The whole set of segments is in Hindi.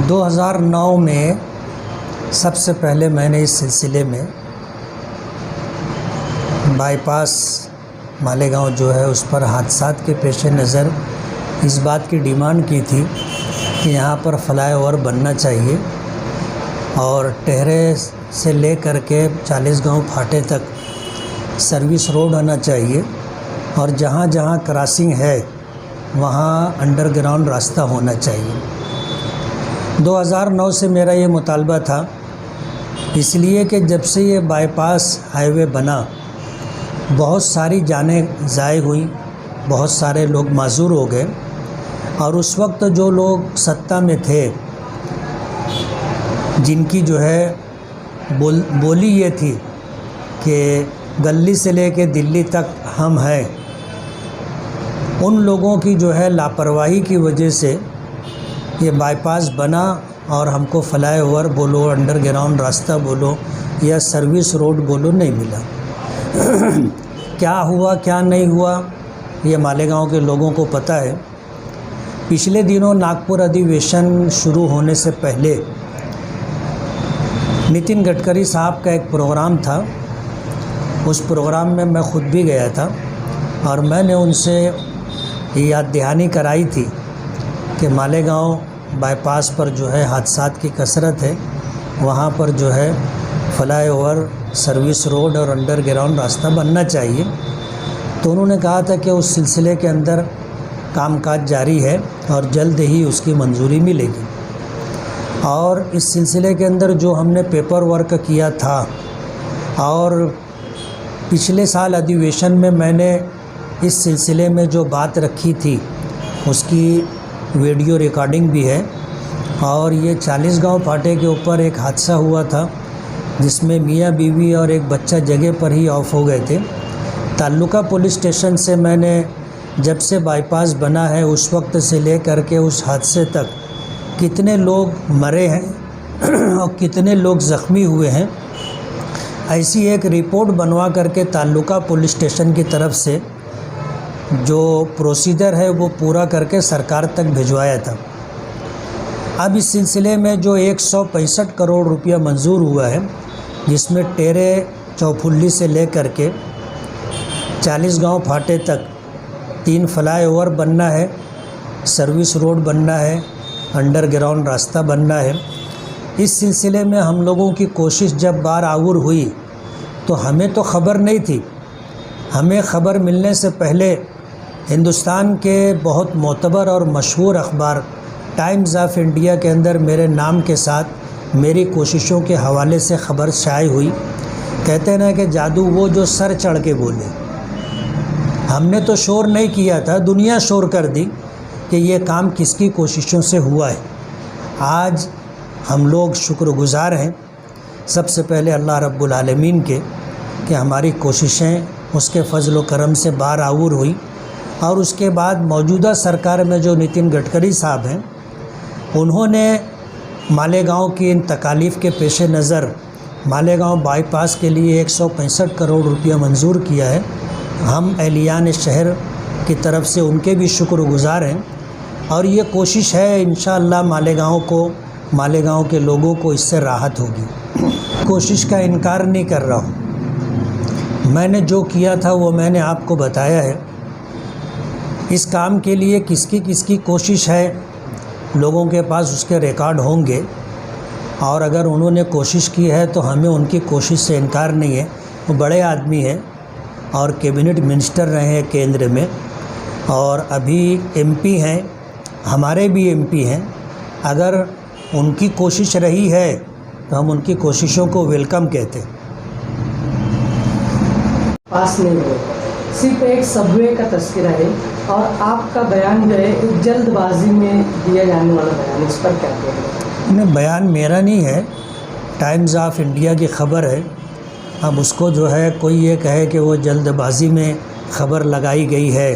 2009 में सबसे पहले मैंने इस सिलसिले में बाईपास मालेगांव जो है उस पर हादसात के पेश नज़र इस बात की डिमांड की थी कि यहाँ पर फ्लाईओवर बनना चाहिए और टेहरे से ले कर के 40 गांव फाटे तक सर्विस रोड आना चाहिए और जहाँ जहाँ क्रॉसिंग है वहाँ अंडरग्राउंड रास्ता होना चाहिए। 2009 से मेरा ये मुतालबा था, इसलिए कि जब से ये बाईपास हाईवे बना बहुत सारी जानें ज़ाय हुई, बहुत सारे लोग माजूर हो गए और उस वक्त जो लोग सत्ता में थे जिनकी जो है बोली ये थी कि गली से लेके दिल्ली तक हम हैं, उन लोगों की जो है लापरवाही की वजह से ये बाईपास बना और हमको फ्लाईओवर बोलो, अंडरग्राउंड रास्ता बोलो या सर्विस रोड बोलो नहीं मिला। क्या हुआ क्या नहीं हुआ ये मालेगांव के लोगों को पता है। पिछले दिनों नागपुर अधिवेशन शुरू होने से पहले नितिन गडकरी साहब का एक प्रोग्राम था, उस प्रोग्राम में मैं ख़ुद भी गया था और मैंने उनसे याद दहानी कराई थी कि मालेगांव बाईपास पर जो है हादसात की कसरत है, वहाँ पर जो है फ्लाईओवर, सर्विस रोड और अंडरग्राउंड रास्ता बनना चाहिए। तो उन्होंने कहा था कि उस सिलसिले के अंदर कामकाज जारी है और जल्द ही उसकी मंजूरी मिलेगी। और इस सिलसिले के अंदर जो हमने पेपर वर्क किया था और पिछले साल अधिवेशन में मैंने इस सिलसिले में जो बात रखी थी उसकी वीडियो रिकॉर्डिंग भी है। और ये 40 गांव फाटे के ऊपर एक हादसा हुआ था जिसमें मियाँ बीवी और एक बच्चा जगह पर ही ऑफ हो गए थे। ताल्लुका पुलिस स्टेशन से मैंने जब से बाईपास बना है उस वक्त से ले कर के उस हादसे तक कितने लोग मरे हैं और कितने लोग ज़ख्मी हुए हैं, ऐसी एक रिपोर्ट बनवा करके ताल्लुका पुलिस स्टेशन की तरफ से जो प्रोसीजर है वो पूरा करके सरकार तक भिजवाया था। अब इस सिलसिले में जो 165 करोड़ रुपया मंजूर हुआ है, जिसमें टेरे चौफुल्ली से ले कर के 40 गांव फाटे तक 3 फ्लाईओवर बनना है, सर्विस रोड बनना है, अंडरग्राउंड रास्ता बनना है। इस सिलसिले में हम लोगों की कोशिश जब बार आउर हुई तो हमें तो ख़बर नहीं थी। हमें ख़बर मिलने से पहले हिंदुस्तान के बहुत मोतबर और मशहूर अखबार टाइम्स ऑफ इंडिया के अंदर मेरे नाम के साथ मेरी कोशिशों के हवाले से ख़बर शाये हुई। कहते हैं ना कि जादू वो जो सर चढ़ के बोले। हमने तो शोर नहीं किया था, दुनिया शोर कर दी कि ये काम किसकी कोशिशों से हुआ है। आज हम लोग शुक्रगुज़ार हैं सबसे पहले अल्लाह रब्बुल आलमीन के कि हमारी कोशिशें उसके फजल व करम से बार आउर हुई। और उसके बाद मौजूदा सरकार में जो नितिन गडकरी साहब हैं उन्होंने मालेगांव की इन तकालीफ़ के पेश नज़र मालेगांव बाईपास के लिए 165 करोड़ रुपया मंजूर किया है। हम एहलियान शहर की तरफ से उनके भी शुक्रगुज़ार हैं और ये कोशिश है इंशाअल्लाह मालेगांव के लोगों को इससे राहत होगी। कोशिश का इनकार नहीं कर रहा हूँ, मैंने जो किया था वो मैंने आपको बताया है। इस काम के लिए किसकी किसकी कोशिश है लोगों के पास उसके रिकॉर्ड होंगे और अगर उन्होंने कोशिश की है तो हमें उनकी कोशिश से इनकार नहीं है। वो बड़े आदमी हैं और कैबिनेट मिनिस्टर रहे हैं केंद्र में और अभी एमपी हैं, हमारे भी एमपी हैं। अगर उनकी कोशिश रही है तो हम उनकी कोशिशों को वेलकम कहते हैं। पास नहीं हुए, सिर्फ एक सबवे का तस्करा है और आपका बयान जो है एक जल्दबाजी में दिया जाने वाला बयान, इस पर क्या कहेंगे? नहीं, बयान मेरा नहीं है, टाइम्स ऑफ इंडिया की ख़बर है। अब उसको जो है कोई ये कहे कि वो जल्दबाजी में ख़बर लगाई गई है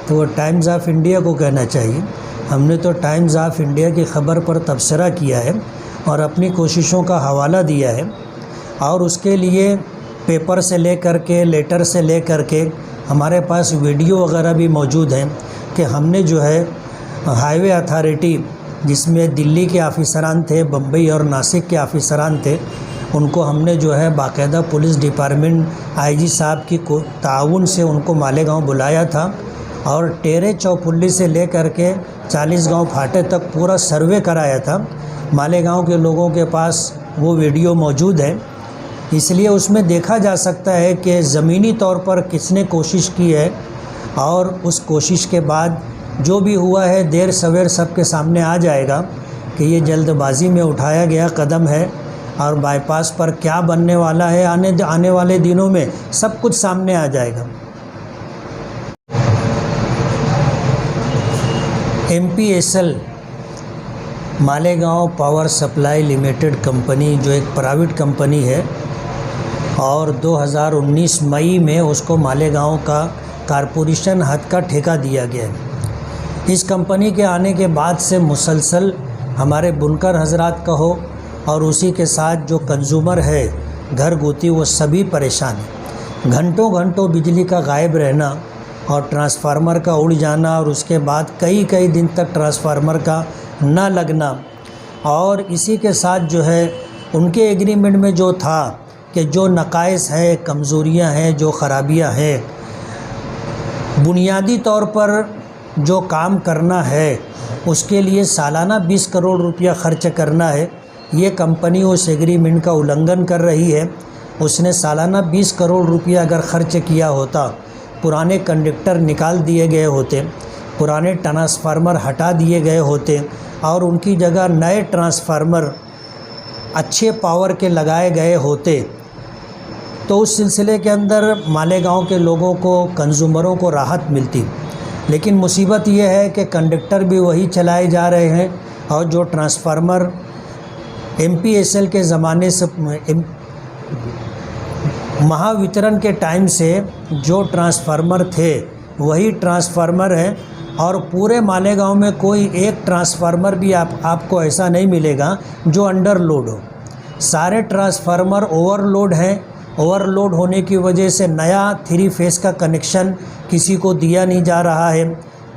तो वो टाइम्स ऑफ इंडिया को कहना चाहिए। हमने तो टाइम्स ऑफ इंडिया की ख़बर पर तबसरा किया है और अपनी कोशिशों का हवाला दिया है और उसके लिए पेपर से ले कर के, लेटर से ले कर के हमारे पास वीडियो वगैरह भी मौजूद हैं कि हमने जो है हाईवे अथॉरिटी जिसमें दिल्ली के ऑफिसरान थे, बम्बई और नासिक के ऑफिसरान थे। उनको हमने जो है बाकायदा पुलिस डिपार्टमेंट आईजी साहब की ताउन से उनको मालेगांव बुलाया था और टेरे चौपुल्ली से लेकर के 40 गांव फाटे तक पूरा सर्वे कराया था। मालेगांव के लोगों के पास वो वीडियो मौजूद है, इसलिए उसमें देखा जा सकता है कि ज़मीनी तौर पर किसने कोशिश की है और उस कोशिश के बाद जो भी हुआ है देर सवेर सबके सामने आ जाएगा कि ये जल्दबाजी में उठाया गया कदम है और बाईपास पर क्या बनने वाला है आने वाले दिनों में सब कुछ सामने आ जाएगा। MPSL Malegaon power supply limited company जो एक प्राइवेट कंपनी है और 2019 मई में उसको मालेगांव का कारपोरेशन हद का ठेका दिया गया है। इस कंपनी के आने के बाद से मुसलसल हमारे बुनकर हजरात का हो और उसी के साथ जो कंज्यूमर है घर गुती वो सभी परेशान हैं। घंटों घंटों बिजली का गायब रहना और ट्रांसफार्मर का उड़ जाना और उसके बाद कई दिन तक ट्रांसफार्मर का ना लगना और इसी के साथ जो है उनके एग्रीमेंट में जो था कि जो नकाइस है, कमज़ोरियां हैं, जो ख़राबियां हैं, बुनियादी तौर पर जो काम करना है उसके लिए सालाना 20 करोड़ रुपया खर्च करना है। ये कंपनी उस एग्रीमेंट का उल्लंघन कर रही है। उसने सालाना 20 करोड़ रुपया अगर खर्च किया होता, पुराने कंडक्टर निकाल दिए गए होते, पुराने ट्रांसफार्मर हटा दिए गए होते और उनकी जगह नए ट्रांसफार्मर अच्छे पावर के लगाए गए होते, तो उस सिलसिले के अंदर मालेगांव के लोगों को, कंज्यूमरों को राहत मिलती। लेकिन मुसीबत ये है कि कंडक्टर भी वही चलाए जा रहे हैं और जो ट्रांसफार्मर MPSL के ज़माने से महावितरण के टाइम से जो ट्रांसफार्मर थे वही ट्रांसफार्मर है और पूरे मालेगांव में कोई एक ट्रांसफार्मर भी आपको ऐसा नहीं मिलेगा जो अंडरलोड हो। सारे ट्रांसफार्मर ओवरलोड हैं। ओवरलोड होने की वजह से नया 3 फेस का कनेक्शन किसी को दिया नहीं जा रहा है।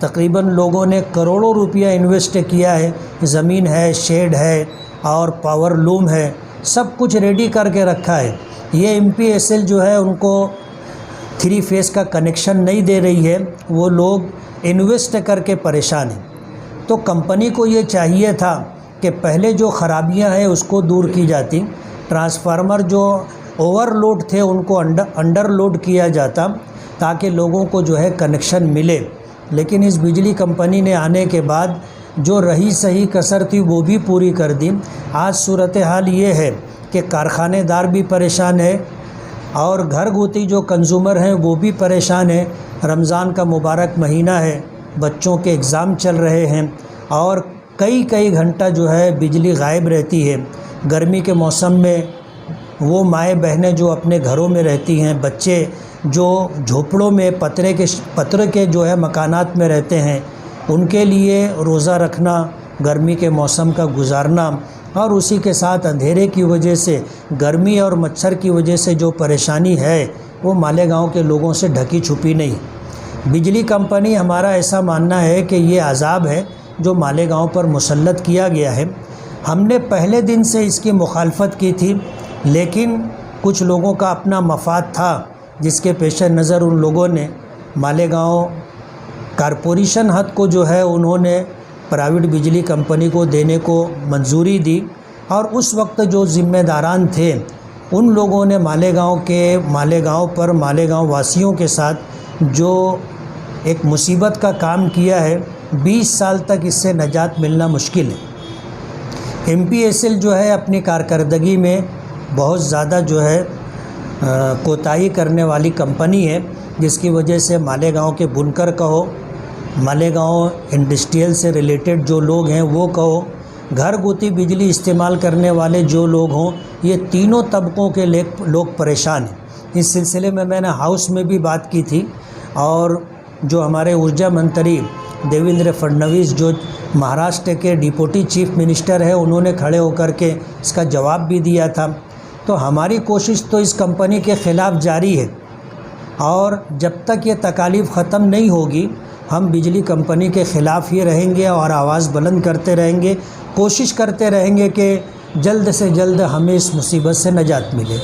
तकरीबन लोगों ने करोड़ों रुपया इन्वेस्ट किया है, ज़मीन है, शेड है और पावर लूम है, सब कुछ रेडी करके रखा है। ये MPSL जो है उनको 3 फेस का कनेक्शन नहीं दे रही है, वो लोग इन्वेस्ट करके परेशान हैं। तो कंपनी को ये चाहिए था कि पहले जो ख़राबियां हैं उसको दूर की जाती, ट्रांसफार्मर जो ओवरलोड थे उनको अंडरलोड किया जाता ताकि लोगों को जो है कनेक्शन मिले। लेकिन इस बिजली कंपनी ने आने के बाद जो रही सही कसर थी वो भी पूरी कर दी। आज सूरत हाल ये है कि कारखानेदार भी परेशान है और घर गुती जो कंज्यूमर हैं वो भी परेशान है। रमज़ान का मुबारक महीना है, बच्चों के एग्ज़ाम चल रहे हैं और कई घंटा जो है बिजली गायब रहती है। गर्मी के मौसम में वो माएँ बहनें जो अपने घरों में रहती हैं, बच्चे जो झोपड़ों में पत्रे के जो है मकानात में रहते हैं, उनके लिए रोज़ा रखना, गर्मी के मौसम का गुजारना और उसी के साथ अंधेरे की वजह से, गर्मी और मच्छर की वजह से जो परेशानी है वो मालेगांव के लोगों से ढकी छुपी नहीं। बिजली कंपनी, हमारा ऐसा मानना है कि ये अज़ाब है जो मालेगांव पर मुसल्लत किया गया है। हमने पहले दिन से इसकी मुखालफत की थी, लेकिन कुछ लोगों का अपना मफाद था जिसके पेश नज़र उन लोगों ने मालेगांव कारपोरेशन हद को जो है उन्होंने प्राइवेट बिजली कंपनी को देने को मंजूरी दी और उस वक्त जो ज़िम्मेदारान थे उन लोगों ने मालेगांव वासियों के साथ जो एक मुसीबत का काम किया है, 20 साल तक इससे निजात मिलना मुश्किल है। MPSL जो है अपनी कारकर्दगी में बहुत ज़्यादा जो है कोताही करने वाली कंपनी है, जिसकी वजह से मालेगांव के बुनकर कहो, मालेगांव इंडस्ट्रियल से रिलेटेड जो लोग हैं वो कहो, घर गुती बिजली इस्तेमाल करने वाले जो लोग हों, ये तीनों तबकों के लोग परेशान हैं। इस सिलसिले में मैंने हाउस में भी बात की थी और जो हमारे ऊर्जा मंत्री देवेंद्र फडणवीस जो महाराष्ट्र के डिप्टी चीफ मिनिस्टर है, उन्होंने खड़े होकर के इसका जवाब भी दिया था। तो हमारी कोशिश तो इस कंपनी के ख़िलाफ़ जारी है और जब तक ये तकालीफ ख़त्म नहीं होगी हम बिजली कंपनी के ख़िलाफ़ ही रहेंगे और आवाज़ बुलंद करते रहेंगे, कोशिश करते रहेंगे कि जल्द से जल्द हमें इस मुसीबत से निजात मिले।